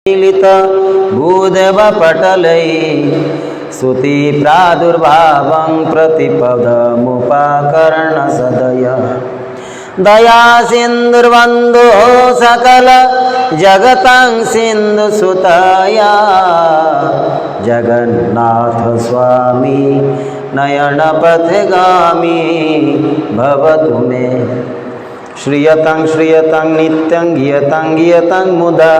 मीलित भूदेव पटलै स्तुति प्रादुर्भावं प्रतिपदमुपकर्ण सदय दया सिन्धुर्बन्धो सकल जगतं सिन्धु सुतया जगन्नाथ स्वामी नयन पथगामी भवतु मे श्रियतं श्रियतं नित्यं गियतं गियतं मुदा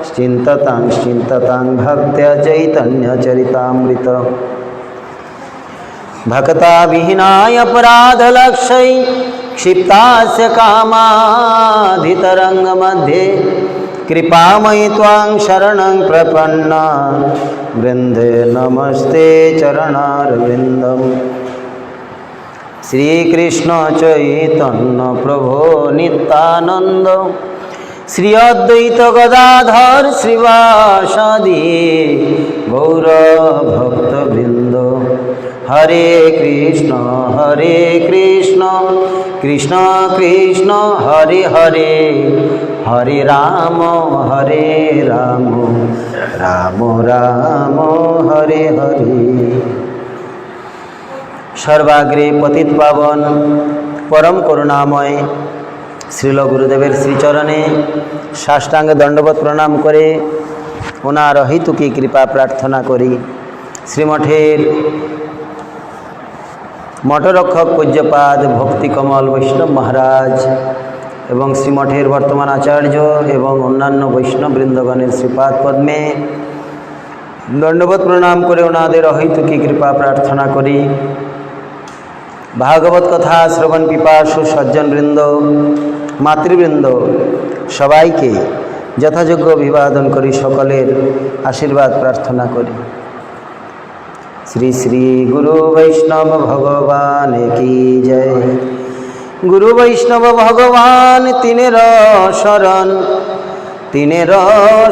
चिन्ततं चिन्ततं भक्त्या चैतन्य चरितामृत भक्ता विहीनाय अपराधलक्षै क्षिप्तास्य कामाधितरङ्गमध्ये कृपामयि त्वां शरणं प्रपन्ना वृन्दे नमस्ते चरणारविन्दम् श्रीकृष्ण चैतन्य प्रभो नित्यानंद श्री अद्वैत गदाधर श्रीवासादि गौर भक्तवृंद हरे कृष्ण कृष्ण कृष्ण हरे हरे हरे राम राम राम हरे हरे। सर्वाग्रे पतित पावन परम करुणामय श्रील गुरुदेवेर श्रीचरणे साष्टांग दंडवत प्रणाम करे ओनार हितुकी कृपा प्रार्थना करी श्रीमठेर मठरक्षक पूज्यपाद भक्तिकमल वैष्णव महाराज एवं श्रीमठेर वर्तमान आचार्य एवं अन्यान्य वैष्णव वृंदगणेर श्रीपाद पद्मे दंडवत प्रणाम करे ओनादेर अहितुकी कृपा प्रार्थना करी भागवत कथा श्रवण पिपासु सज्जन वृंद मातृवृंद सबाइके यथायोग्य अभिवादन करी सकलेर आशीर्वाद प्रार्थना करी। श्री श्री गुरु वैष्णव भगवान की जय। गुरु वैष्णव भगवान तिनेर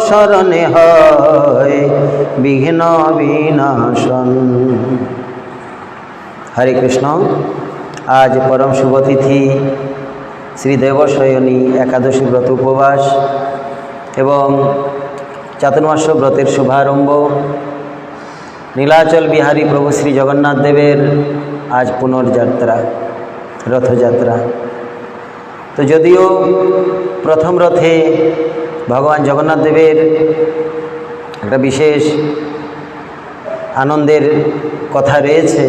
शरणे हय विघ्न विनाशन। हरे कृष्ण। आज परम शुभ तिथि श्री देवशयनी एकादशी व्रत उपवास एवं चातुर्मास व्रतेर शुभारम्भ। नीलाचल बिहारी प्रभु श्री जगन्नाथ देवेर आज पुनर्यात्रा रथयात्रा। तो जदिओ प्रथम रथे भगवान जगन्नाथ देवेर एक विशेष आनंदेर कथा रयेछे।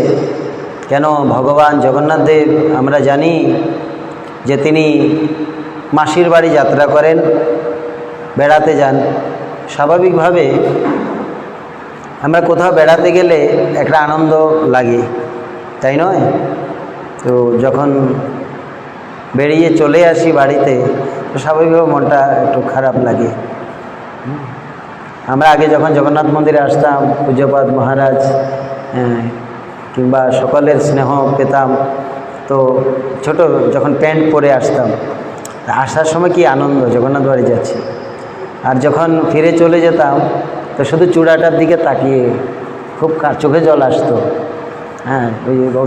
केन भगवान जगन्नाथ देव आमरा जानी जे तिनी मासिर बाड़ी यात्रा करें बेड़ाते जान। स्वाभाविक भावे आमरा कोथाओ बेड़ाते गेले एक आनंद लागे ताई नय? तो जखन बेरिये चले आसि बाड़ीते तो स्वाभाविक भावे मनटा एकटु खाराप लागे। आमरा आगे जखन जगन्नाथ मंदिरे आसताम पूज्यपाद महाराज किंबा सकलेर स्नेह पेताम तो छोटो जखन पैंट परे आसताम आसार समय कि आनंद जगन्नाथ बाड़ी जाच्छी और जखन फिरे चले जेताम तो शुधु चूड़ाटार दिके ताकिये खूब चोखे जल आसतो। हाँ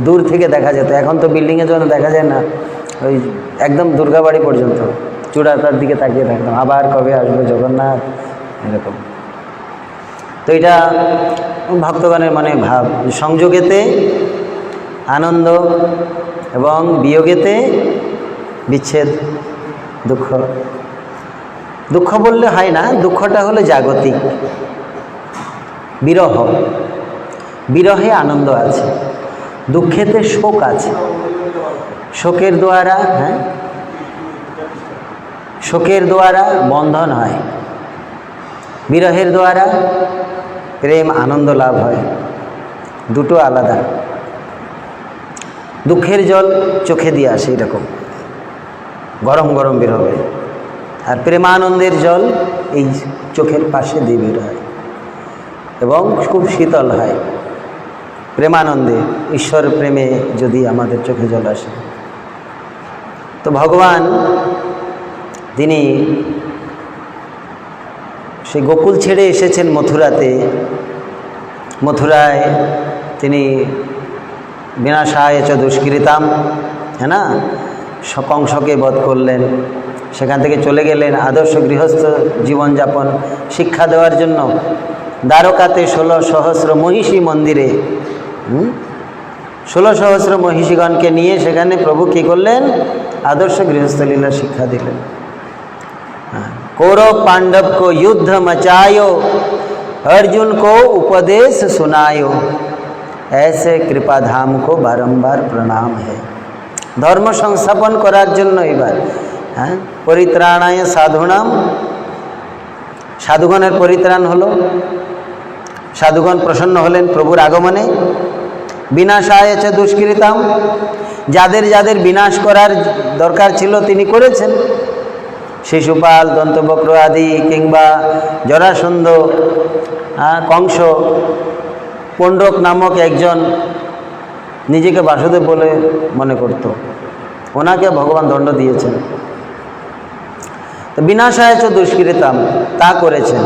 दूर थेके देखा जेत। एखन तो बिल्डिंगे जন্য देखा যায় না ওই একদম দুর্গাবাড়ি পর্যন্ত চূড়াটার দিকে তাকিয়ে থাকতাম আবার কবে আসবে জগন্নাথ এরকম। তো এটা ভক্তগণের মনে ভাব সংযোগেতে आनंद एवं वियोगेते विच्छेद दुख। दुख बोलले है ना, दुखटा हलो जागतिक। विरह विरहे आनंद आछे, दुखेते शोक आछे। शोकेर द्वारा शोकेर द्वारा बंधन है, विरहेर द्वारा प्रेम आनंद लाभ है। दुटो आलादा। दुखेर जल चोखे दिए आसे एरकम गरम गरम बेर होबे और प्रेमानंदेर जल এই চোখের पाशे দিয়ে বের হয় এবং खूब शीतल है। प्रेमानंदे ईश्वर प्रेमे यदि आमादेर चोखे जल आसे तो भगवान तिनी से गोकुल छेड़े एसेছেন मथुराते। मथुराय तिनी विनाशाय च दुष्कृताम है ना, कंसके बध करलें, সেখান থেকে চলে গেলেন আদর্শ গৃহস্থ জীবনযাপন শিক্ষা দেওয়ার জন্য দ্বারকাতে 16 সহস্র মহিষী মন্দিরে 16 সহস্র মহিষীগণকে নিয়ে সেখানে প্রভু কী করলেন? आदर्श गृहस्थ लीला शिक्षा दिले। कौरव पांडव को युद्ध मचायो, अर्जुन को उपदेश सुनायो, ऐसे कृपाधाम को बारंबार प्रणाम है। धर्म संस्थापन करार जन्य एबार परित्राणाय साधुनाम, साधुगणेर परित्राण हलो, साधुगण प्रसन्न हलेन प्रभुर आगमने। विनाशाय च दुष्कृताम, যাদের যাদের বিনাশ করার দরকার ছিল তিনি করেছেন। শিশুপাল, দন্তবক্র আদি কিংবা জরাসন্ধ, কংস, পণ্ডক নামক একজন নিজেকে বাসুদেব বলে মনে করত, ওনাকে ভগবান দণ্ড দিয়েছেন। তো বিনাশায় চ দুষ্কৃতাম, তা করেছেন।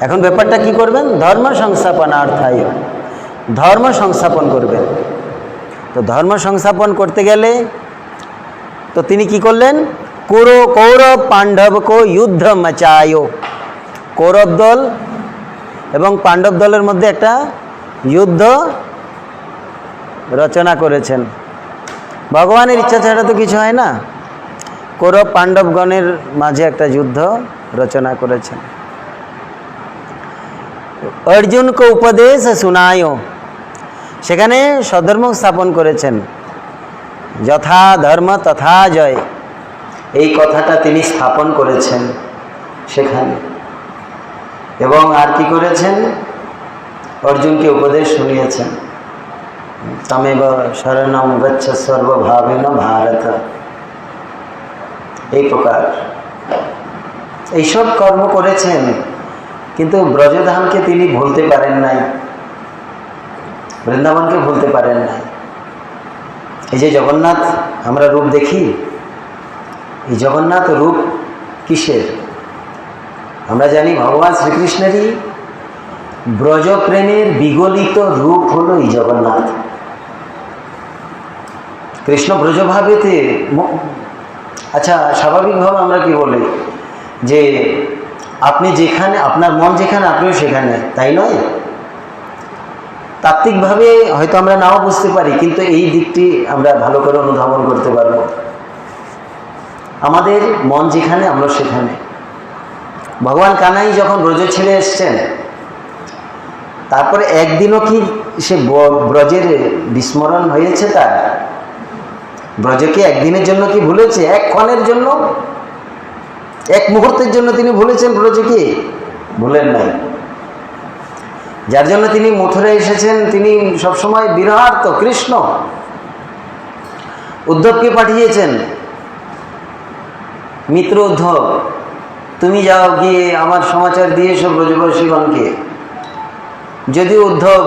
এখন ব্যাপারটা কি করবেন? ধর্ম সংস্থাপনার্থায়, ধর্ম সংস্থাপন করবেন। তো ধর্ম সংস্থাপন করতে গেলে তো তিনি কি করলেন? কৌরব পাণ্ডব কো যুদ্ধ মচায়ো, কৌরব দল এবং পাণ্ডব দলের মধ্যে একটা যুদ্ধ রচনা করেছেন। ভগবানের ইচ্ছা ছাড়া তো কিছু হয় না। কৌরব পাণ্ডবগণের মাঝে একটা যুদ্ধ রচনা করেছেন। অর্জুন কো উপদেশ শুনায়ো, সেখানে সধর্ম স্থাপন করেছেন। যথা ধর্ম তথা জয়, এই কথাটা তিনি স্থাপন করেছেন সেখানে। এবং আর কি করেছেন? অর্জুনকে উপদেশ শুনিয়েছেন। তমেব শরণম গচ্ছ সর্বভাবেন ভারত, এই প্রকার এইসব কর্ম করেছেন। কিন্তু ব্রজধামকে তিনি ভুলতে পারেন নাই, বৃন্দাবনকে ভুলতে পারেন নাই। এই যে জগন্নাথ আমরা রূপ দেখি, এই জগন্নাথ রূপ কিসের? আমরা জানি ভগবান শ্রীকৃষ্ণেরই ব্রজপ্রেমের বিগলিত রূপ হলো এই জগন্নাথ। কৃষ্ণ ব্রজভাবেতে, আচ্ছা স্বাভাবিকভাবে আমরা কি বলি যে আপনি যেখানে, আপনার মন যেখানে আপনিও সেখানে, তাই নয়? তাত্ত্বিকভাবে হয়তো আমরা নাও বুঝতে পারি, কিন্তু এই দিকটি আমরা ভালো করে অনুধাবন করতে পারব। আমাদের মন যেখানে আমরা সেখানে। ভগবান কানাই যখন ব্রজ ছেড়ে এসছেন, তারপরে একদিনও কি সে ব্রজের বিস্মরণ হয়েছে? তার ব্রজকে একদিনের জন্য কি ভুলেছে? এক ক্ষণের জন্য, এক মুহূর্তের জন্য তিনি ভুলেছেন ব্রজকে? ভুলেন নাই। যার জন্য তিনি মথুরায় এসেছেন, তিনি সবসময় বিরহার্ত। কৃষ্ণ উদ্ধবকে পাঠিয়েছেন, মিত্র উদ্ধব তুমি যাও, গিয়ে আমার সমাচার দিয়ে এসো ব্রজবাসীগণকে। যদিও উদ্ধব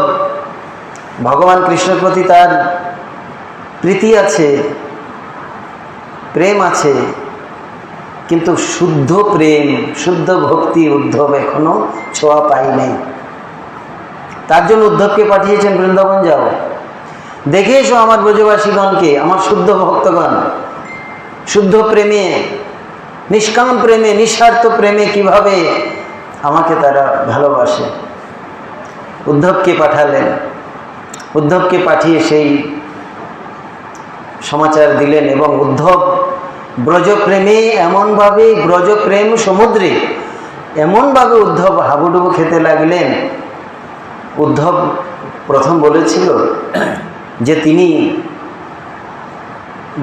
ভগবান কৃষ্ণের প্রতি তার প্রীতি আছে, প্রেম আছে, কিন্তু শুদ্ধ প্রেম, শুদ্ধ ভক্তি উদ্ধব এখনো ছোঁয়া পায়নি। তার জন্য উদ্ধবকে পাঠিয়েছেন, বৃন্দাবন যাও, দেখে এসো আমার ব্রজবাসীগণকে, আমার শুদ্ধ ভক্তগণ শুদ্ধ প্রেমে, নিষ্কাম প্রেমে, নিঃস্বার্থ প্রেমে কিভাবে আমাকে তারা ভালোবাসে। উদ্ধবকে পাঠালেন, উদ্ধবকে পাঠিয়ে সেই সমাচার দিলেন। এবং উদ্ধব ব্রজপ্রেমে এমনভাবে, ব্রজপ্রেম সমুদ্রে এমনভাবে উদ্ধব হাবুডুবু খেতে লাগলেন। উদ্ধব প্রথম বলেছিল যে তিনি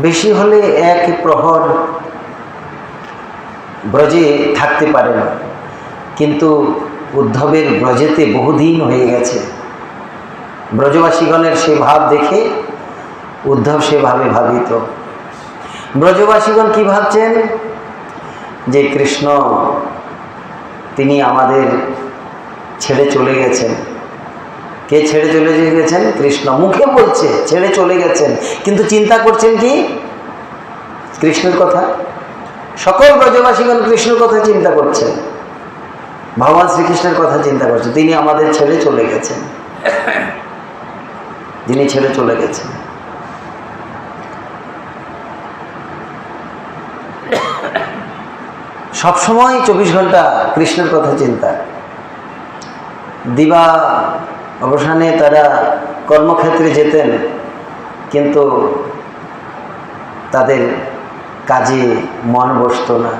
বেশি হলে এক প্রহর ব্রজে থাকতে পারেন, কিন্তু উদ্ধবের ব্রজেতে বহুদিন হয়ে গেছে। ব্রজবাসীগণের সে ভাব দেখে উদ্ধব সেভাবে ভাবিত। ব্রজবাসীগণ কি ভাবছেন? যে কৃষ্ণ তিনি আমাদের ছেড়ে চলে গেছেন। কে ছেড়ে চলে গেছেন? কৃষ্ণ। মুখে বলছে ছেড়ে চলে গেছেন, কিন্তু চিন্তা করছেন কি? কৃষ্ণের কথা। সকল ব্রজবাসীগণ কৃষ্ণের কথা চিন্তা করছেন, ভগবান শ্রীকৃষ্ণের কথা চিন্তা করছেন। তিনি আমাদের ছেড়ে চলে গেছেন, যিনি ছেড়ে চলে গেছেন। সবসময় 24 ঘন্টা কৃষ্ণের কথা চিন্তা। দিবা অবসানে তারা কর্মক্ষেত্রে যেতেন, কিন্তু তাদের কাজে মন বসত না,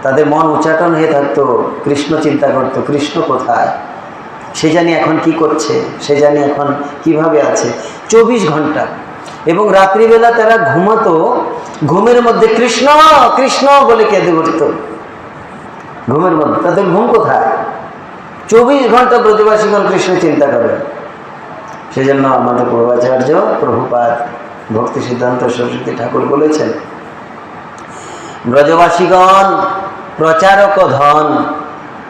তাদের মন উচ্চাটন হয়ে থাকতো, কৃষ্ণ চিন্তা করতো, কৃষ্ণ কোথায়, সে জানি এখন কি করছে, সে জানি এখন কিভাবে আছে। 24 ঘন্টা। এবং রাত্রিবেলা তারা ঘুমাতো, ঘুমের মধ্যে কৃষ্ণ কৃষ্ণ বলে কেঁদে উঠত ঘুমের মধ্যে। তাদের ঘুম কোথায়? 24 ঘন্টা ব্রজবাসীগণ কৃষ্ণ চিন্তা করেন। সেজন্য আমাদের প্রভুপাচার্য প্রভুপাদ ভক্তি সিদ্ধান্ত সরস্বতী ঠাকুর বলেছেন, ব্রজবাসীগণ প্রচারক ধন,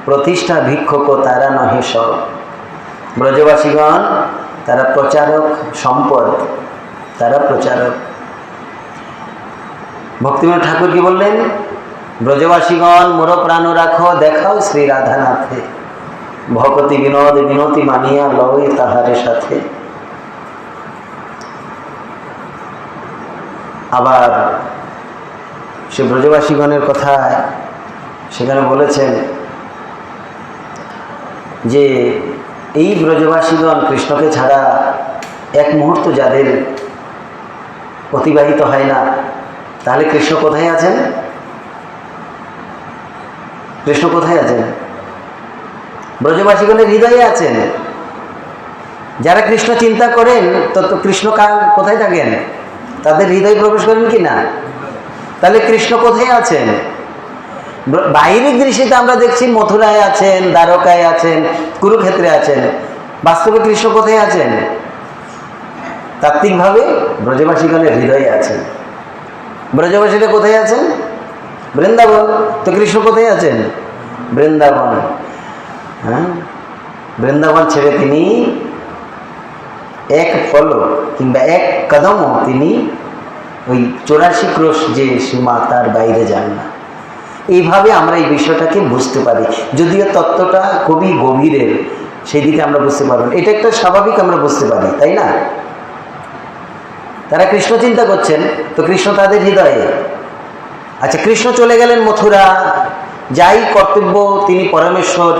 প্রতিষ্ঠা ভিক্ষুক তারা নহে সব। ব্রজবাসীগণ তারা প্রচারক সম্পদ, তারা প্রচারক। ভক্তিবিনোদ ঠাকুর কি বললেন? ব্রজবাসীগণ মোর প্রাণ রাখো, দেখাও শ্রী রাধানাথে, ভকতি বিনোদ বিনতি মানিয়া লয় তাহারে সাথে। আবার সে ব্রজবাসীগণের কথা সেখানে বলেছেন যে এই ব্রজবাসীগণ কৃষ্ণকে ছাড়া এক মুহূর্ত যাদের অতিবাহিত হয় না, তাহলে কৃষ্ণ কোথায় আছেন? কৃষ্ণ কোথায় আছেন? ব্রজবাসীগণের হৃদয়ে আছেন। যারা কৃষ্ণ চিন্তা করেন তত কৃষ্ণ কোথায় থাকেন? তাদের হৃদয়ে প্রবেশ করেন কি না? তাহলে কৃষ্ণ কোথায় আছেন? বাহিরিক দৃশ্যে আমরা দেখছি মথুরায় আছেন, দ্বারকায় আছেন, কুরুক্ষেত্রে আছেন। বাস্তবে কৃষ্ণ কোথায় আছেন? তাত্ত্বিকভাবে ব্রজবাসীগণের হৃদয়ে আছেন। ব্রজবাসীরা কোথায় আছেন? বৃন্দাবন। তো কৃষ্ণ কোথায় আছেন? বৃন্দাবন। হ্যাঁ, বৃন্দাবন ছেড়ে তিনি এক ফল কিংবা এক কদমও তিনি ওই 84 ক্রোশ যে সীমা তার বাইরে যান না। এইভাবে আমরা এই বিষয়টাকে বুঝতে পারি, যদিও তত্ত্বটা খুবই গভীরের, সেই দিকে আমরা বুঝতে পারব। এটা একটা স্বাভাবিক আমরা বুঝতে পারি, তাই না? তারা কৃষ্ণ চিন্তা করছেন, তো কৃষ্ণ তাদের হৃদয়ে। আচ্ছা, কৃষ্ণ চলে গেলেন মথুরা, যাই কর্তব্য, তিনি পরমেশ্বর,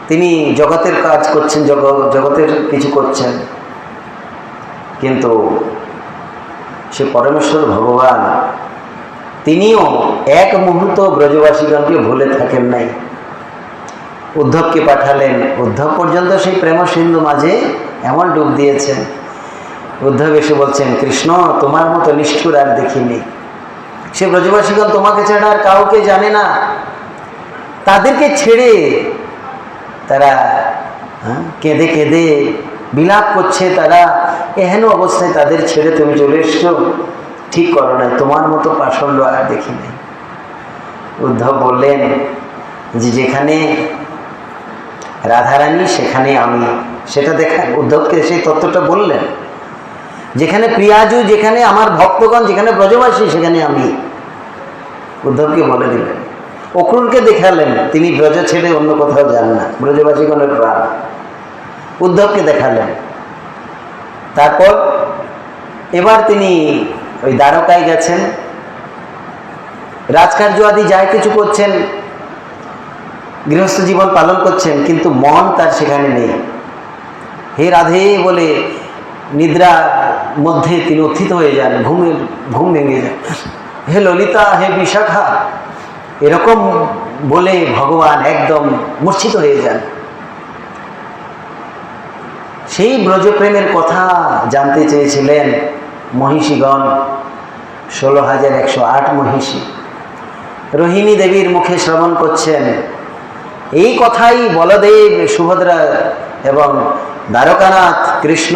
তিনি জগতের কাজ করছেন, জগতের কিছু করছেন, কিন্তু সে পরমেশ্বর ভগবান তিনিও এক মুহূর্ত ব্রজবাসীগণকে ভুলে থাকেন নাই। উদ্ধবকে পাঠালেন, উদ্ধব পর্যন্ত সেই প্রেম সিন্ধু মাঝে এমন ডুব দিয়েছেন। উদ্ধব এসে বলছেন, কৃষ্ণ তোমার মতো নিষ্ঠুর আর দেখিনি। সে ব্রজবাসীগণ তোমাকে ছাড়া আর কাউকে জানে না। তাদেরকে ছেড়ে তারা কেঁদে কেঁদে বিলাপ করছে। তারা এহেন অবস্থায় তাদের ছেড়ে তুমি চলে এসছো, ঠিক করো নাই, তোমার মতো পাষণ্ড আর দেখি নাই। উদ্ধব বললেন যে যেখানে রাধারানী সেখানে আমি, সেটা দেখা উদ্ধবকে সেই তত্ত্বটা বললেন। যেখানে প্রিয়াজু, যেখানে আমার ভক্তগণ, যেখানে ব্রজবাসী, সেখানে আমি। উদ্ধবকে বলে দিলেন। অক্রুরকে দেখালেন, তিনি ব্রজ ছেড়ে অন্য কোথাও যান না, ব্রজবাসীগণের প্রাণ। উদ্ধবকে দেখালেন। তারপর এবার তিনি ওই দ্বারকায় গেছেন, রাজকার্য আদি যাই কিছু করছেন, গৃহস্থ জীবন পালন করছেন, কিন্তু মন তার সেখানে নেই। হে রাধে বলে নিদ্রা মধ্যে তিনি উত্থিত হয়ে যান, ঘুম ভেঙে যান। হে ললিতা, হে বিশাখা, এরকম বলে ভগবান একদম মূর্ছিত হয়ে যান। সেই ব্রজপ্রেমের কথা জানতে চেয়েছিলেন মহিষীগণ, 16,108 মহিষী রোহিণী দেবীর মুখে শ্রবণ করছেন। এই কথাই বলদেব, সুভদ্রা এবং দ্বারকানাথ কৃষ্ণ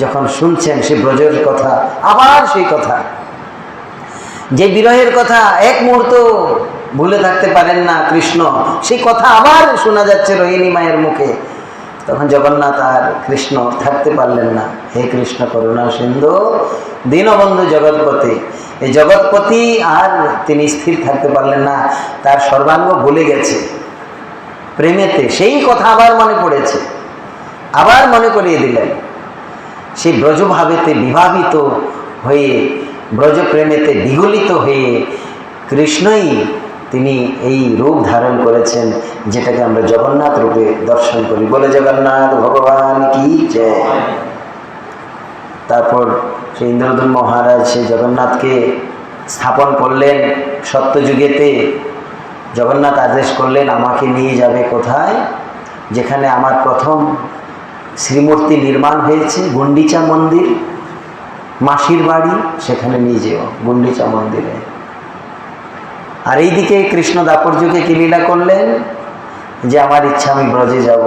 যখন শুনছেন সে ব্রজের কথা, আবার সেই কথা, যে বিরহের কথা এক মুহূর্ত ভুলে থাকতে পারেন না কৃষ্ণ, সেই কথা আবার শোনা যাচ্ছে রোহিণী মায়ের মুখে। তখন জগন্নাথ আর কৃষ্ণ থাকতে পারলেন না। হে কৃষ্ণ করুণা সিন্ধু দীনবন্ধু জগৎপতি। এই জগৎপতি আর তিনি স্থির থাকতে পারলেন না, তার সর্বাঙ্গ ভুলে গেছে প্রেমেতে। সেই কথা আবার মনে পড়েছে, আবার মনে করিয়ে দিলেন। সেই ব্রজভাবেতে বিভাবিত হয়ে ব্রজ প্রেমেতে বিগলিত হয়ে কৃষ্ণই তিনি এই রূপ ধারণ করেছেন, যেটাকে আমরা জগন্নাথ রূপে দর্শন করি। বলে জগন্নাথ ভগবান কি জয়। তারপর সেই ইন্দ্রদূত মহারাজ সেই জগন্নাথকে স্থাপন করলেন সত্যযুগেতে। জগন্নাথ আদেশ করলেন আমাকে নিয়ে যাবে কোথায়? যেখানে আমার প্রথম শ্রীমূর্তি নির্মাণ হয়েছে, গুন্ডিচা মন্দির, মাসির বাড়ি, সেখানে নিয়ে যেও, গুন্ডিচা মন্দিরে। আর এইদিকে কৃষ্ণ দাপর যুগে কি লীলা করলেন যে আমার ইচ্ছা আমি ব্রজে যাব।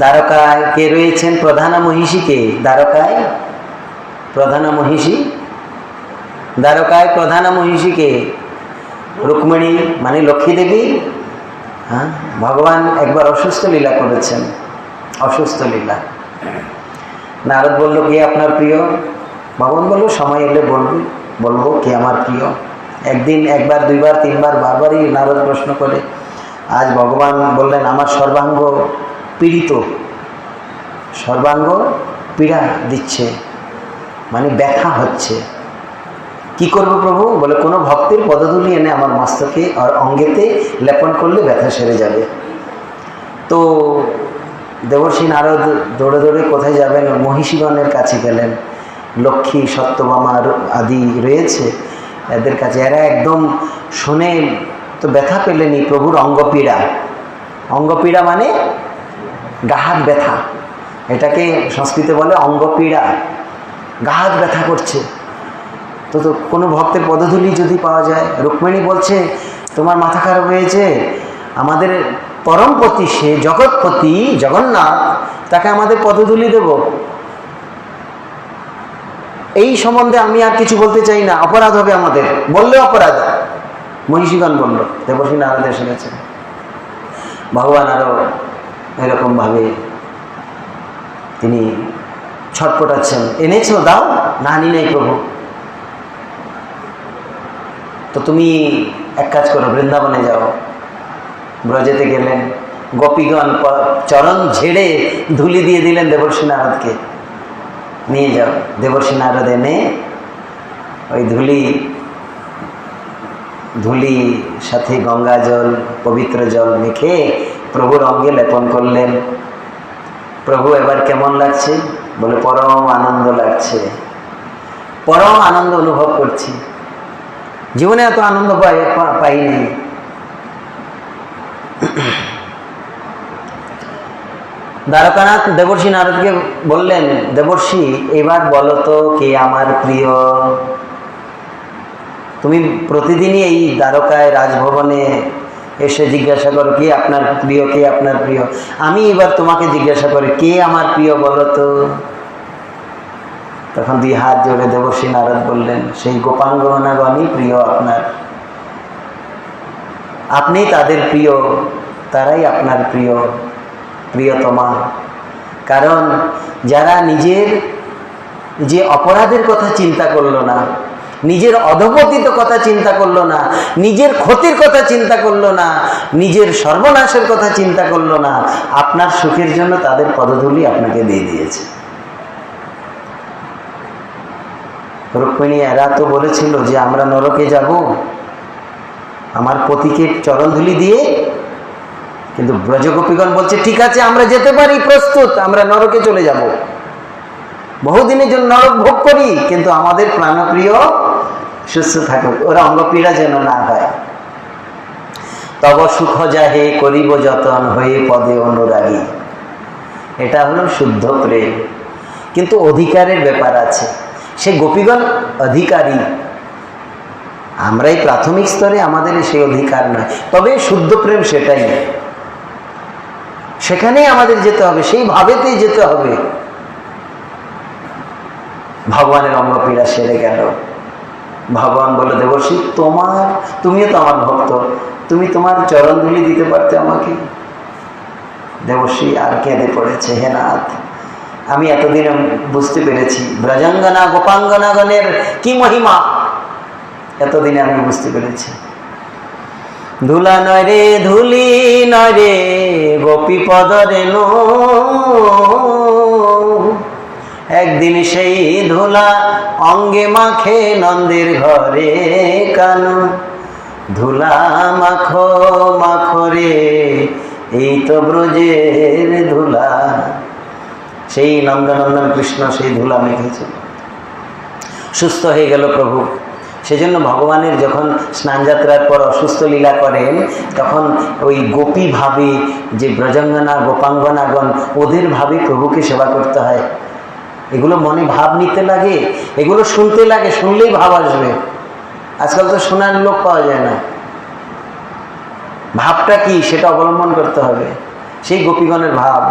দ্বারকায় কে রয়েছেন? প্রধানা মহিষীকে। দ্বারকায় প্রধানা মহিষী, দ্বারকায় প্রধানা মহিষীকে রুক্মিণী মানে লক্ষ্মী দেবী। হ্যাঁ, ভগবান একবার অসুস্থ লীলা করেছেন, অসুস্থ লীলা। নারদ বলল কে আপনার প্রিয়? ভগবান বলল সময় এলে বলবো কে আমার প্রিয়। একদিন একবার, দুইবার, তিনবার, বারবারই নারদ প্রশ্ন করে। আজ ভগবান বললেন আমার সর্বাঙ্গ পীড়িত, সর্বাঙ্গ পীড়া দিচ্ছে, মানে ব্যথা হচ্ছে। কি করব প্রভু? বলে কোনো ভক্তের পদধূলি এনে আমার মস্তকে আর অঙ্গেতে লেপন করলে ব্যথা সেরে যাবে। তো দেবর্ষী নারদ দৌড়ে দৌড়ে কোথায় যাবেন? মহিষীগণের কাছে গেলেন। লক্ষ্মী, সত্যভামা আদি রয়েছে, এদের কাছে। এরা একদম শুনে তো ব্যথা পেলেনি প্রভুর অঙ্গপীড়া। অঙ্গপীড়া মানে গাহাত ব্যথা, এটাকে সংস্কৃতে বলে অঙ্গপীড়া। গাহাত ব্যথা করছে, তো কোনো ভক্তের পদধূলি যদি পাওয়া যায়। রুক্মিণী বলছে তোমার মাথা খারাপ হয়েছে, আমাদের পরমপতি সে জগৎপতি জগন্নাথ, তাকে আমাদের পদধূলি দেব। এই সম্বন্ধে আমি আর কিছু বলতে চাই না, অপরাধ হবে আমাদের, বললে অপরাধ। মহিষীগণ বলল, দেবর্ষী নারদ এসে গেছে। ভগবান আরো এরকমভাবে তিনি ছটপটাচ্ছেন, এনেছো দাও। না আনি নাই প্রভু। তো তুমি এক কাজ করো, বৃন্দাবনে যাও। ব্রজেতে গেলেন, গোপীগণ চরণ ঝেড়ে ধুলি দিয়ে দিলেন দেবর্ষী নারদকে, নিয়ে যাও। দেবর্ষী নারদ এনে ওই ধুলি সাথে গঙ্গা জল, পবিত্র জল মেখে প্রভুর অঙ্গে লেপন করলেন। প্রভু এবার কেমন লাগছে? বলে পরম আনন্দ লাগছে, পরম আনন্দ অনুভব করছি, জীবনে এত আনন্দ পাইনি। দ্বারকানাথ দেবর্ষী নারদকে বললেন, দেবর্ষী এবার বলো তো কে আমার প্রিয়? তুমি প্রতিদিনই এই দ্বারকায় রাজভবনে এসে জিজ্ঞাসা করো কে আপনার প্রিয়, কে আপনার প্রিয়। আমি এবার তোমাকে জিজ্ঞাসা করি কে আমার প্রিয় বলো তো। তখন দুই হাত জোড়ে দেবর্ষী নারদ বললেন, সেই গোপাঙ্গনাগণই প্রিয় আপনার, আপনি তাদের প্রিয়, তারাই আপনার প্রিয়, প্রিয়তমা। কারণ যারা নিজের যে অপরাধের কথা চিন্তা করলো না, নিজের অধপতিত কথা চিন্তা করলো না, নিজের ক্ষতির কথা চিন্তা করলো না, নিজের সর্বনাশের কথা চিন্তা করলো না, আপনার সুখের জন্য তাদের পদধূলি আপনাকে দিয়ে দিয়েছে। রুক্মিণী এরা তো বলেছিল যে আমরা নরকে যাব আমার পতিকে চরণধুলি দিয়ে, কিন্তু ব্রজগোপীগণ বলছে ঠিক আছে আমরা যেতে পারি, প্রস্তুত, আমরা নরকে চলে যাব, বহুদিনের জন্য নরক ভোগ করি, কিন্তু আমাদের প্রাণপ্রিয় সুস্থ থাকুক, ওরা অঙ্গপীড়া যেন না হয়। তব সুখ যাহে করিব যতন হয়ে পদে অনুরাগী। এটা হলো শুদ্ধ প্রেম, কিন্তু অধিকারের ব্যাপার আছে। সে গোপীগণ অধিকারী, আমরা এই প্রাথমিক স্তরে আমাদের সেই অধিকার নয়। তবে শুদ্ধ প্রেম সেটাই, সেখানেই আমাদের যেতে হবে, সেই ভাবেতেই যেতে হবে। ভগবানের অঙ্গপীড়া সেরে গেল। ভগবান বলে, দেবর্ষী তুমিও তো আমার ভক্ত, তুমি তোমার চরণধুলি দিতে পারতে আমাকে। দেবর্ষী আর কেঁদে পড়েছে, হে নাথ, আমি এতদিন বুঝতে পেরেছি ব্রজাঙ্গনা গোপাঙ্গনাগণের কি মহিমা, এতদিনে আমি বুঝতে পেরেছি। ধুলা নয় রে ধুলি নয় রে গোপী পদ রেণু, একদিন সেই ধুলা অঙ্গে মাখে নন্দের ঘরে কানু, ধুলা মাখো মাখো রে এই তো ব্রজের ধুলা। সেই নন্দনন্দন কৃষ্ণ সেই ধুলা মেখেছে। সুস্থ হয়ে গেল প্রভু। সেজন্য ভগবানের যখন স্নানযাত্রার পর অসুস্থ লীলা করেন, তখন ওই গোপী ভাবে যে ব্রজাঙ্গনা গোপাঙ্গনাগণ, ওদের ভাবে প্রভুকে সেবা করতে হয়। এগুলো মনে ভাব নিতে লাগে, এগুলো শুনতে লাগে, শুনলেই ভাব আসবে। আজকাল তো শোনার লোক পাওয়া যায় না। ভাবটা কি সেটা অবলম্বন করতে হবে। সেই গোপীগণের ভাব,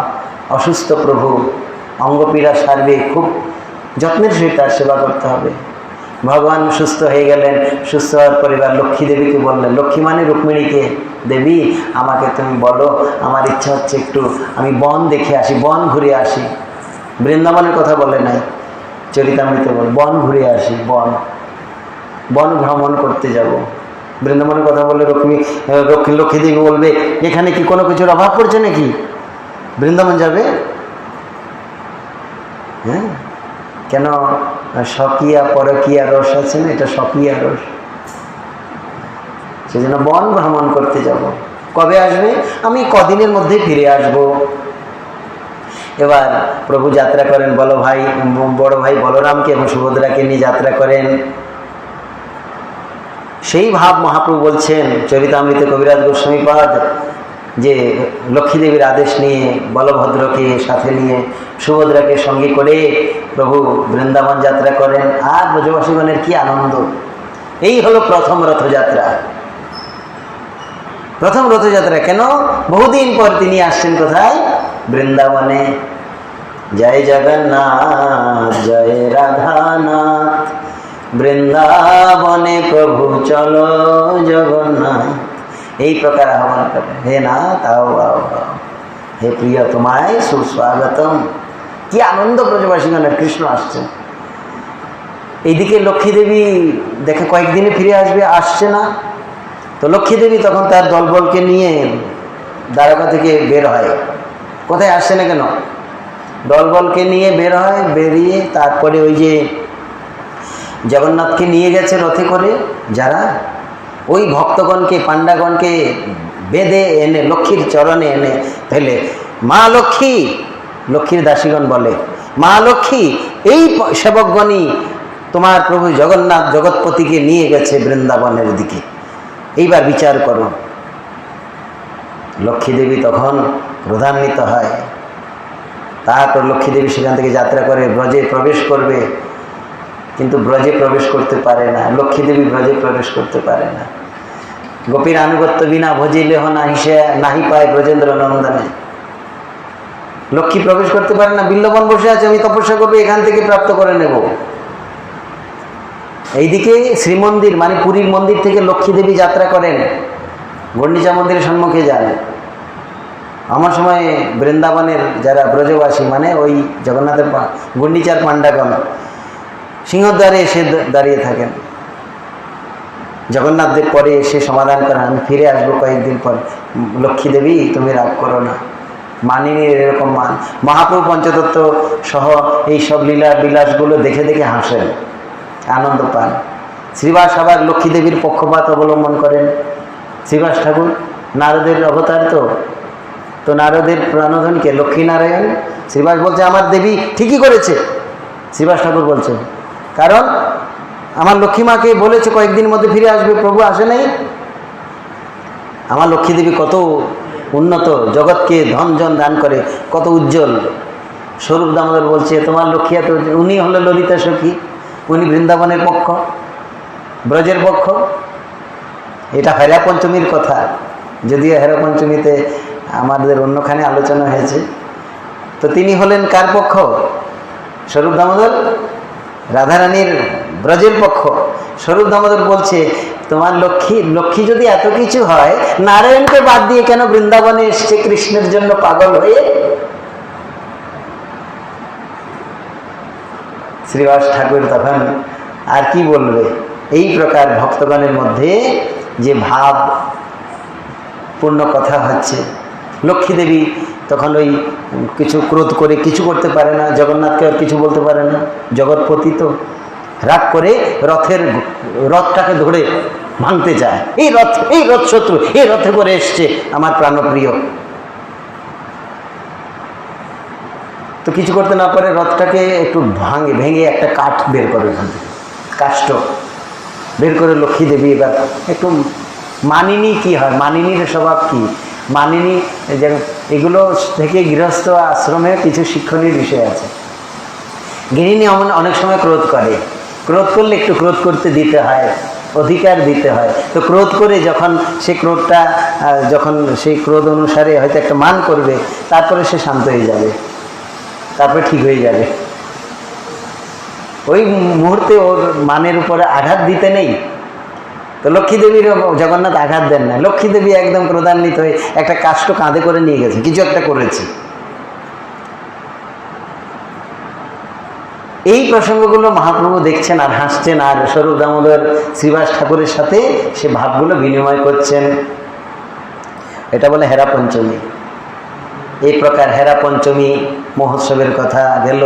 অসুস্থ প্রভু, অঙ্গপীড়া সারবে, খুব যত্নের সহিত তার সেবা করতে হবে। ভগবান সুস্থ হয়ে গেলেন। সুস্থ হওয়ার পর এবার লক্ষ্মী দেবীকে বললেন, লক্ষ্মী মানে রুক্মিণীকে, দেবী আমাকে তুমি বলো, আমার ইচ্ছা হচ্ছে একটু আমি বন দেখে আসি, বন ঘুরে আসি। বৃন্দাবনের কথা বলে নাই, চরিতামৃতে বল বন ঘুরে আসি, বন বন ভ্রমণ করতে যাব। বৃন্দাবনের কথা বলে লক্ষ্মী দেবী বলবে এখানে কি কোনো কিছুর অভাব পড়ছে নাকি, বৃন্দাবন যাবে? হ্যাঁ, কেন? স্বকীয়া পরকীয়া রস আছে না, এটা স্বকীয়া রস। সেজন্য বন ভ্রমণ করতে যাব। কবে আসবে? আমি কদিনের মধ্যে ফিরে আসব। এবার প্রভু যাত্রা করেন, বড় ভাই বলরামকে এবং সুভদ্রাকে নিয়ে যাত্রা করেন। সেই ভাব মহাপ্রভু বলছেন চরিতামৃতে কবিরাজ গোস্বামীপাদ, যে লক্ষ্মী দেবীর আদেশ নিয়ে বলভদ্রকে সাথে নিয়ে সুভদ্রাকে সঙ্গে করে প্রভু বৃন্দাবন যাত্রা করেন। আর ব্রজবাসীগণের কি আনন্দ! এই হলো প্রথম রথযাত্রা। প্রথম রথযাত্রা কেন? বহুদিন পর তিনি আসছেন কোথায়? বৃন্দাবনে। জয় জগন্নাথ জয় রাধানাথ, বৃন্দাবনে প্রভু চলো জগন্নাথ। এই প্রকার আহ্বান করে, হে নাথ আও আও আও, হে প্রিয় তোমায় সুস্বাগতম। কি আনন্দ ব্রজবাসীগণের, কৃষ্ণ আসছেন। এইদিকে লক্ষ্মী দেবী দেখে কয়েকদিনে ফিরে আসবে, আসছে না। তো লক্ষ্মী দেবী তখন তার দলবলকে নিয়ে দ্বারকা থেকে বের হয়। কোথায় আসছে না কেন? দলবলকে নিয়ে বের হয়। বেরিয়ে তারপরে ওই যে জগন্নাথকে নিয়ে গেছে রথে করে, যারা ওই ভক্তগণকে পাণ্ডাগণকে বেঁধে এনে লক্ষ্মীর চরণে এনে ফেলে, মা লক্ষ্মী, লক্ষ্মীর দাসীগণ বলে, মা লক্ষ্মী এই সেবকগণই তোমার প্রভু জগন্নাথ জগৎপতিকে নিয়ে গেছে বৃন্দাবনের দিকে, এইবার বিচার করো। লক্ষ্মী দেবী তখন ক্রোধান্বিত হয়। তারপর লক্ষ্মী দেবী সেখান থেকে যাত্রা করে ব্রজে প্রবেশ করবে, কিন্তু ব্রজে প্রবেশ করতে পারে না। লক্ষ্মী দেবী ব্রজে প্রবেশ করতে পারে না। গোপীর আনুগত্য বিনা ভজিলেহ নাহি পায় ব্রজেন্দ্র নন্দনে। লক্ষ্মী প্রবেশ করতে পারে না। বিল্লবন বসে আছে, আমি তপস্যা করবো, এখান থেকে প্রাপ্ত করে নেব। এইদিকে শ্রীমন্দির মানে পুরীর মন্দির থেকে লক্ষ্মী দেবী যাত্রা করেন, গন্ডিচা মন্দিরের সম্মুখে যান। আমার সময় বৃন্দাবনের যারা ব্রজবাসী মানে ওই জগন্নাথের গন্ডিচার পাণ্ডাগণ সিংহদ্বারে এসে দাঁড়িয়ে থাকেন। জগন্নাথদের পরে এসে সমাধান করেন, আমি ফিরে আসবো কয়েকদিন পর। লক্ষ্মী দেবী তুমি রাগ করো না, মানিনি এরকম মান। মহাপ্রভু পঞ্চতত্ত্ব সহ এই সব লীলা বিলাসগুলো দেখে দেখে হাসেন, আনন্দ পান। শ্রীবাস আবার লক্ষ্মী দেবীর পক্ষপাত অবলম্বন করেন। শ্রীবাস ঠাকুর নারদের অবতার, তো নারদের প্রাণধনকে লক্ষ্মীনারায়ণ। শ্রীবাস বলছে আমার দেবী ঠিকই করেছে। শ্রীবাস ঠাকুর বলছেন কারণ আমার লক্ষ্মীমাকে বলেছে কয়েকদিন মধ্যে ফিরে আসবে, প্রভু আসে নাই। আমার লক্ষ্মী দেবী কত উন্নত, জগৎকে ধন জন দান করে, কত উজ্জ্বল। স্বরূপ দামোদর বলছে তোমার লক্ষ্মী এত, উনি হলো ললিতা সখী, উনি বৃন্দাবনের পক্ষ, ব্রজের পক্ষ। এটা হেরা পঞ্চমীর কথা, যদিও হেরা পঞ্চমীতে আমাদের অন্যখানে আলোচনা হয়েছে। তো তিনি হলেন কার পক্ষ? স্বরূপ দামোদর রাধারানীর ব্রজের পক্ষ। স্বরূপ দামোদর বলছে তোমার লক্ষ্মী যদি এত কিছু হয়, নারায়ণকে বাদ দিয়ে কেন বৃন্দাবনে এসছে কৃষ্ণের জন্য পাগল হয়ে? শ্রীবাস ঠাকুর তখন আর কি বলবে? এই প্রকার ভক্তগণের মধ্যে যে ভাব পূর্ণ কথা হচ্ছে। লক্ষ্মী দেবী তখন ওই কিছু ক্রোধ করে কিছু করতে পারে না, জগন্নাথকে আর কিছু বলতে পারে না, জগৎপতি তো। রাগ করে রথটাকে ধরে ভাঙতে চায়, এই রথ শত্রু, এই রথে করে এসছে আমার প্রাণপ্রিয়। তো কিছু করতে না পারে রথটাকে একটু ভেঙে একটা কাঠ বের করে, ওখান থেকে কাষ্ঠ বের করে লক্ষ্মী দেবী এবার একটু মানিনী কি হয়, মানিনীর স্বভাব কি, মানিনী এগুলো থেকে গৃহস্থ আশ্রমে কিছু শিক্ষণীয় বিষয় আছে। গৃহিণী অনেক সময় ক্রোধ করে, ক্রোধ করলে একটু ক্রোধ করতে দিতে হয়, অধিকার দিতে হয়। তো ক্রোধ করে যখন সেই ক্রোধটা যখন সেই ক্রোধ অনুসারে হয়তো একটা মান করবে, তারপরে সে শান্ত হয়ে যাবে, তারপরে ঠিক হয়ে যাবে। ওই মুহূর্তে ওর মানের উপরে আঘাত দিতে নেই। তো লক্ষ্মী দেবীর জগন্নাথ আঘাত দেন না, লক্ষ্মী দেবী একদম ক্রোধান্বিত হয়ে একটা কাষ্ঠ কাঁধে করে নিয়ে গেছে, কিছু একটা করেছে। এই প্রসঙ্গগুলো মহাপ্রভু দেখছেন আর হাসছেন, আর স্বরূপ দামোদর শ্রীবাস ঠাকুরের সাথে সে ভাবগুলো বিনিময় করছেন। এটা বলে হেরা পঞ্চমী। এই প্রকার হেরা পঞ্চমী মহোৎসবের কথা গেল।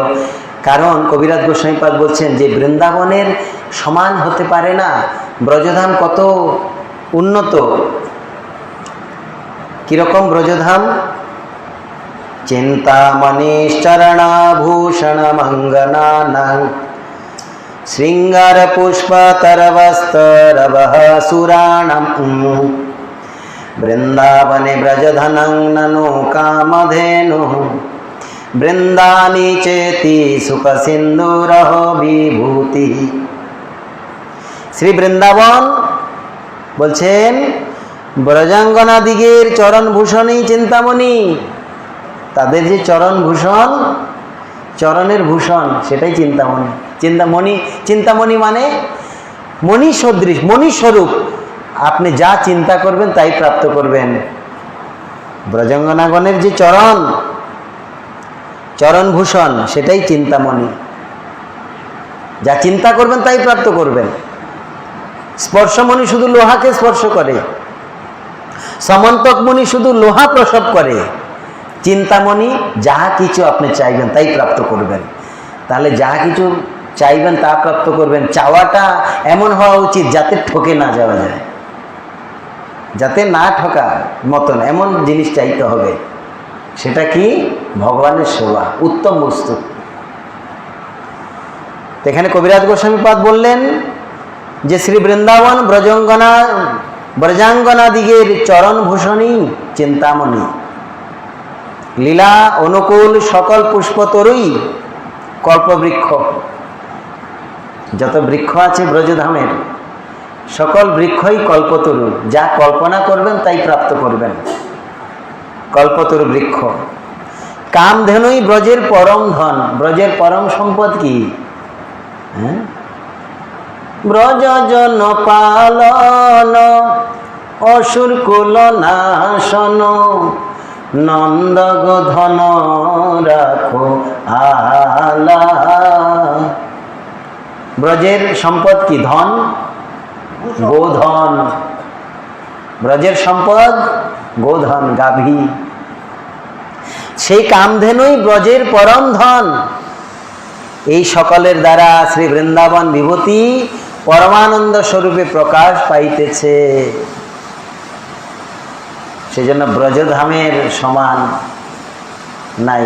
কারণ কবিরাজ গোস্বামীপাদ বলছেন যে বৃন্দাবনের সমান হতে পারে না, ব্রজধাম কত উন্নত। কিরকম ব্রজধাম? চিন্তামণিশ্চরণাভূষণ মঙ্গনানাং শৃঙ্গার পুষ্পতরবস্তরবহ সুরাণম বৃন্দাবনে ব্রজধনং ননো কামধেনু বৃন্দানি চেতি সুখ সিন্ধুরহ বিভূতি। শ্রী বৃন্দাবন বলছেন ব্রজাঙ্গনাদিগের চরণভূষণই চিন্তামণি। তাদের যে চরণভূষণ, চরণের ভূষণ, সেটাই চিন্তামণি। চিন্তামণি মানে মণি সদৃশ, মণিস্বরূপ। আপনি যা চিন্তা করবেন তাই প্রাপ্ত করবেন। ব্রজাঙ্গনাগণের যে চরণভূষণ সেটাই চিন্তামণি। যা চিন্তা করবেন তাই প্রাপ্ত করবেন। স্পর্শমণি শুধু লোহাকে স্পর্শ করে, সমন্তকমণি শুধু লোহা প্রসব করে। চিন্তামণি যাহা কিছু আপনি চাইবেন তাই প্রাপ্ত করবেন। তাহলে যাহা কিছু চাইবেন তা প্রাপ্ত করবেন। চাওয়াটা এমন হওয়া উচিত যাতে ঠকে না যাওয়া যায়, যাতে না ঠকা মতন এমন জিনিস চাইতে হবে। সেটা কি? ভগবানের সেবা, উত্তম বস্তু। এখানে কবিরাজ গোস্বামীপাদ বললেন যে শ্রী বৃন্দাবন ব্রজাঙ্গনাদিগের চরণভূষণই চিন্তামণি। লীলা অনুকূল সকল পুষ্পতরুই কল্পবৃক্ষ। যত বৃক্ষ আছে ব্রজধামের সকল বৃক্ষই কল্পতরু। যা কল্পনা করবেন তাই প্রাপ্ত করবেন। কল্পতরু বৃক্ষ। কামধেনুই ব্রজের পরম ধন। ব্রজের পরম সম্পদ কি? ব্রজ জন পালন অসুর কুল নাশন নন্দ গোধন রাখো আলা। ব্রজের সম্পদ কি? ধন, গোধন। ব্রজের সম্পদ গোধন, গাভী। সেই কামধেনুই ব্রজের পরম ধন। এই সকলের দ্বারা শ্রী বৃন্দাবন বিভূতি পরমানন্দ স্বরূপে প্রকাশ পাইতেছে। সেজন্য ব্রজধামের সমান নাই।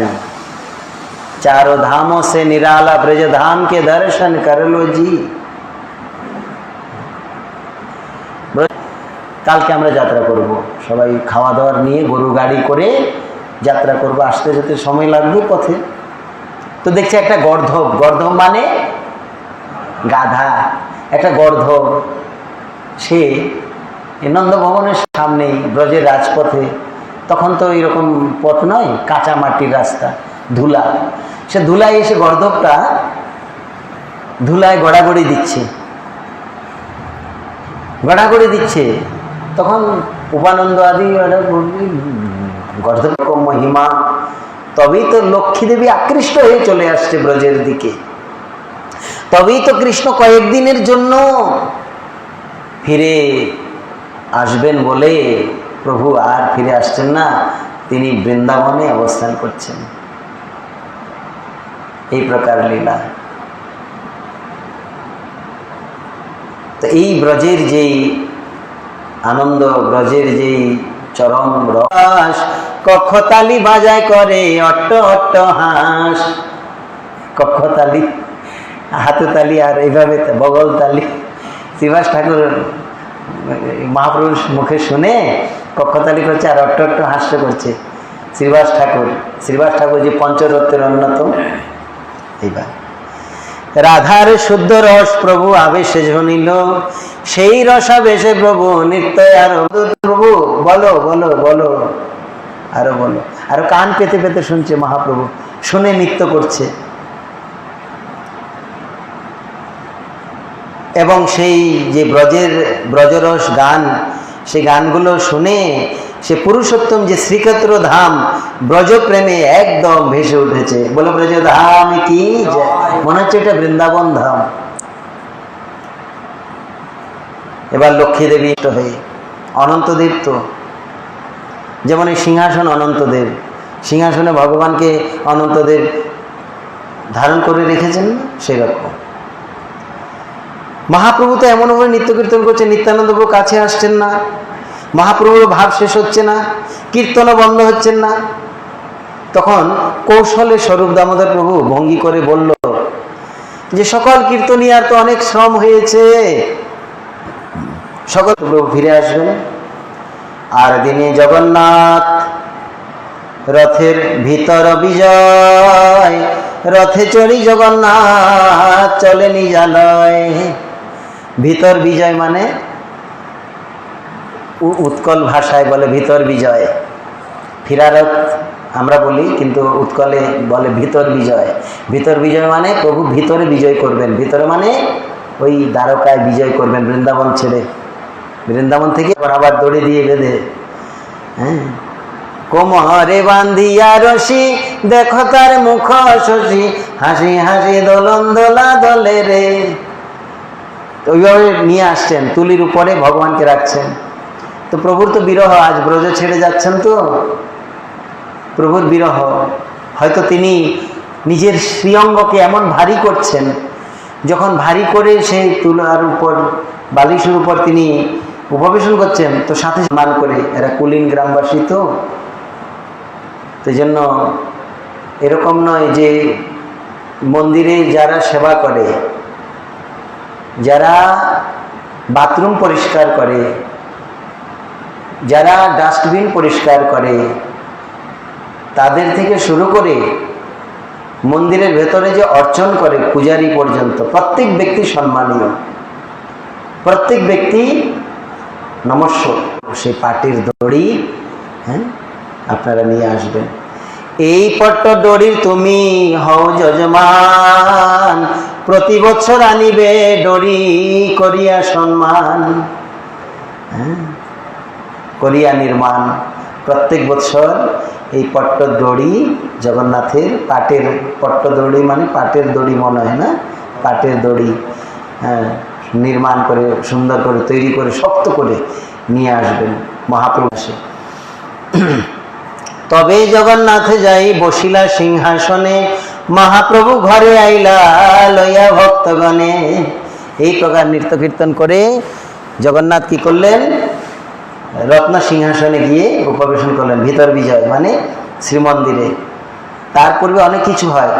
चारों धामों से निराला ब्रजधाम के दर्शन कर लो जी। কালকে আমরা যাত্রা করব, সবাই খাওয়া দাওয়ার নিয়ে গরু গাড়ি করে যাত্রা করব। আসতে যেতে সময় লাগবে পথে। তো দেখছি একটা গর্ধব। গর্ধব মানে গাধা। একটা গর্ধব সে নন্দ ভবনের সামনেই ব্রজের রাজপথে, তখন তো এরকম পথ নয়, কাঁচা মাটির রাস্তা, ধুলা। সে ধুলায় এসে গর্ধবটা ধুলায় গড়াগড়ি দিচ্ছে। তখন উপানন্দ আদি গর্ধব মহিমা, তবেই তো লক্ষ্মী দেবী আকৃষ্ট হয়ে চলে আসছে ব্রজের দিকে। তবেই তো কৃষ্ণ কয়েকদিনের জন্য ফিরে আসবেন বলে প্রভু আর ফিরে আসছেন না। তিনি বৃন্দাবনে অবস্থান করছেন। এই প্রকার লীলা। তো এই ব্রজের যেই আনন্দ, ব্রজের যেই চরম রস, কক্ষতালি বাজায় করে অট্ট অট্ট হাঁস। কক্ষতালি, হাততালি, আর এইভাবে বগল তালি। শ্রীবাস ঠাকুর মহাপ্রভুর মুখে শুনে কক্ষতালি করছে আর অট্ট অট্ট হাস্য করছে শ্রীবাস ঠাকুর যে পঞ্চরত্নের অন্যতম। এইবার রাধার শুদ্ধ রস প্রভু আবেশে ঝনিল, সেই রসাবেশে প্রভু নৃত্য। আরো প্রভু বলো বলো বলো, আরো বলো। আরো কান পেতে পেতে শুনছে মহাপ্রভু, শুনে নৃত্য করছে। এবং সেই যে ব্রজরস গান, সেই গানগুলো শুনে সে পুরুষোত্তম যে শ্রীক্ষেত্র ধাম ব্রজপ্রেমে একদম ভেসে উঠেছে। বলো ব্রজ ধাম কি, মনে হচ্ছে এটা বৃন্দাবন ধাম। এবার লক্ষ্মী দেবী হয়ে অনন্তদেব, তো যেমন এই সিংহাসন অনন্তদেব, সিংহাসনে ভগবানকে অনন্তদেব ধারণ করে রেখেছেন না, সেরকম মহাপ্রভু তো এমনভাবে নিত্য কীর্তন করছে, নিত্যানন্দ প্রভু কাছে আসছেন না, মহাপ্রভুর ভাব শেষ হচ্ছে না, কীর্তনও বন্ধ হচ্ছেন না। তখন কৌশলে স্বরূপ দামোদর প্রভু ভঙ্গি করে বলল যে সকল কীর্তনিয়ার তো অনেক শ্রম হয়েছে, সকল প্রভু ফিরে আসবেন। আর দিনে জগন্নাথ রথের ভিতর বিজয়, রথে চড়ি জগন্নাথ চলে নিজালয়। ভিতর বিজয় মানে উৎকল ভাষায় বলে ভিতর বিজয়, ফিরারত আমরা বলি, কিন্তু উৎকলে বলে ভিতর বিজয়। ভিতর বিজয় মানে প্রভু ভিতরে বিজয় করবেন। ভিতরে মানে ওই দ্বারকায় বিজয় করবেন, বৃন্দাবন ছেড়ে। বৃন্দাবন থেকে আবার দড়ি দিয়ে বেঁধে, হ্যাঁ, কোমরে বান্ধিয়া রশি, দেখো তার মুখ শশী, হাসি হাসি দোলন দোলা দলে রে। ওইভাবে নিয়ে আসছেন, তুলির উপরে ভগবানকে রাখছেন। তো প্রভুর তো বিরহ, আজ ব্রজ ছেড়ে যাচ্ছেন, তো প্রভুর বিরহ। হয়তো তিনি নিজের শ্রীঅঙ্গকে এমন ভারী করছেন, যখন ভারী করে সেই তুলার উপর, বালিশের উপর তিনি উপবেশন করছেন, তো সাথে স্নান করে, এরা কুলীন গ্রামবাসী, তো জন্য এরকম নয় যে মন্দিরে যারা সেবা করে, যারা বাথরুম পরিষ্কার করে, যারা ডাস্টবিন পরিষ্কার করে, তাদের থেকে শুরু করে মন্দিরের ভেতরে যে অর্চন করে পূজারী পর্যন্ত, প্রত্যেক ব্যক্তি সম্মানীয়, প্রত্যেক ব্যক্তি নমস্য। সেই পাটির দড়ি, হ্যাঁ, আপনারা নিয়ে আসবেন। এই পট্ট দড়ির তুমি হও যজমান, প্রতি বছর আনিবে দড়ি করিয়া সম্মান, হ্যাঁ, করিয়া নির্মাণ। প্রত্যেক বছর এই পট্ট দড়ি জগন্নাথের পাটের, পট্ট দড়ি মানে পাটের দড়ি মনে হয় না, পাটের দড়ি, হ্যাঁ, নির্মাণ করে সুন্দর করে তৈরি করে শক্ত করে নিয়ে আসবেন মহাপ্রভু। তবে জগন্নাথে যাই বসিলা সিংহাসনে, মহাপ্রভু ঘরে আইলা লইয়া ভক্তগণে। এই প্রকার নৃত্য কীর্তন করে জগন্নাথ কি করলেন, রত্ন সিংহাসনে গিয়ে উপবেশন করলেন। ভিতর বিজয় মানে শ্রীমন্দিরে। তার পূর্বে অনেক কিছু হয়।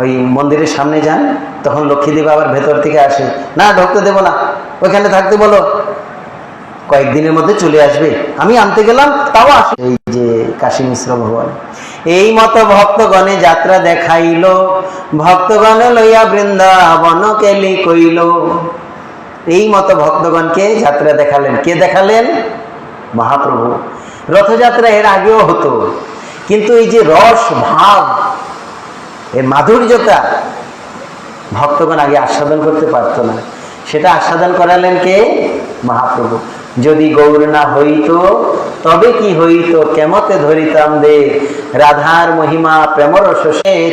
ওই মন্দিরের সামনে যান, তখন লক্ষ্মীদেব আবার ভেতর থেকে আসে, না ঢুকতে দেবো না, ওইখানে থাকতে বলো, কয়েকদিনের মধ্যে চলে আসবে, আমি আনতে গেলাম তাও আসে। এই যে কাশী মিশ্র ভগবান এই মতো ভক্তগণে যাত্রা দেখাইল, ভক্তগণে লইয়া বৃন্দাবন কেলি কইল। এই মতো ভক্তগণকে যাত্রা দেখালেন। কে দেখালেন? মহাপ্রভু। রথযাত্রা এর আগেও হতো, কিন্তু এই যে রস ভাব, এর মাধুর্যতা ভক্তগণ আগে আস্বাদন করতে পারতো না, সেটা আস্বাদন করালেন কে? মহাপ্রভু। যদি গৌর না হইত তবে কি হইত, কেমতে ধরিতাম দে রাধার মহিমা প্রেমরস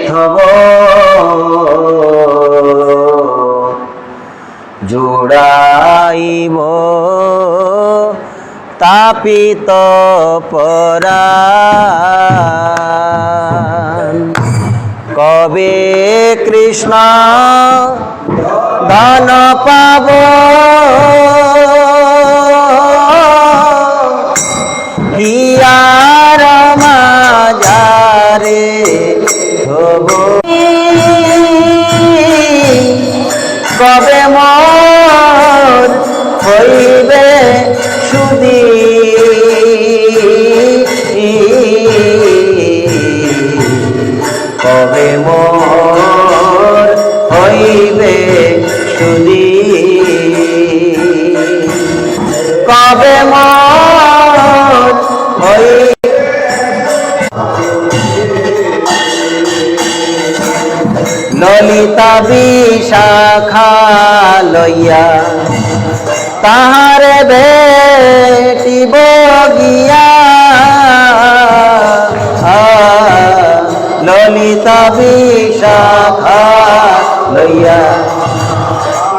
থব জোড়াইব তাপিত পরাণ। কবে কৃষ্ণ ধন পাব হিয়ার মাঝারে হব, কবে মোর হইবে সুধী, কবে মোর হইবে সুধী, কবে মোর হইবে। ললিতা বিশাখা লইয়া তাহারে ভেটিব গিয়া, ললিতা বিশাখা লইয়া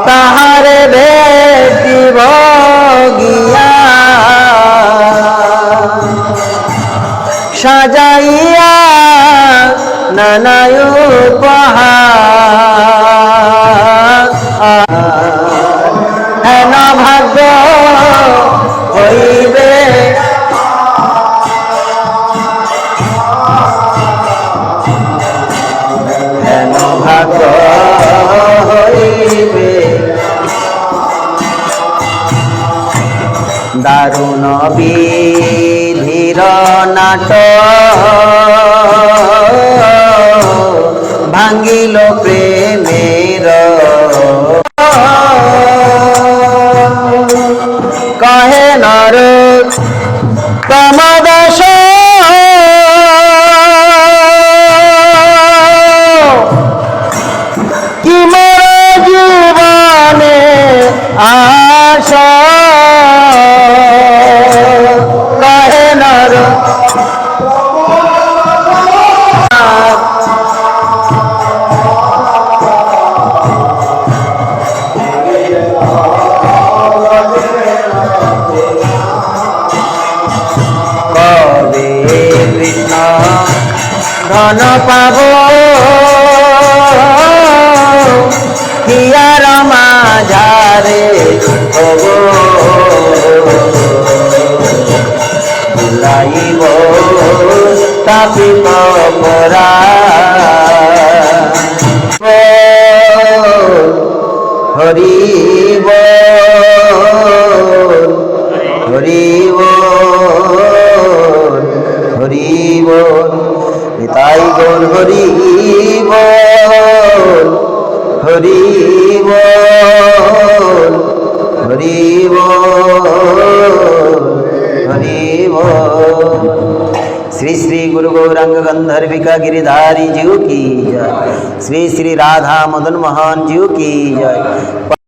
তাহারে ভেটিব গিয়া, সাজাইয়া নানায় উপহার, হেন ভাগ্য হইবে, হেন ভাগ্য হইবে। দারুণ বিধির নাট ভাঙ্গিল প্রেমের, কহে নর কমদাস কি মোর জীবনে আশা, কহে নর কবে কৃষ্ণ ধন পাব হিয়ার মাঝারে হব, ভুলাইব তাপিত পরাণ। হরি বল, হরি বল, হরি বল, নিতাই গৌর হরি বল, হরি বল, হরি বল, হরি বল। श्री श्री गुरु गौरांग गंधर्विका गिरिधारी जीव की जय, श्री श्री राधा मदन मोहन जीव की जय।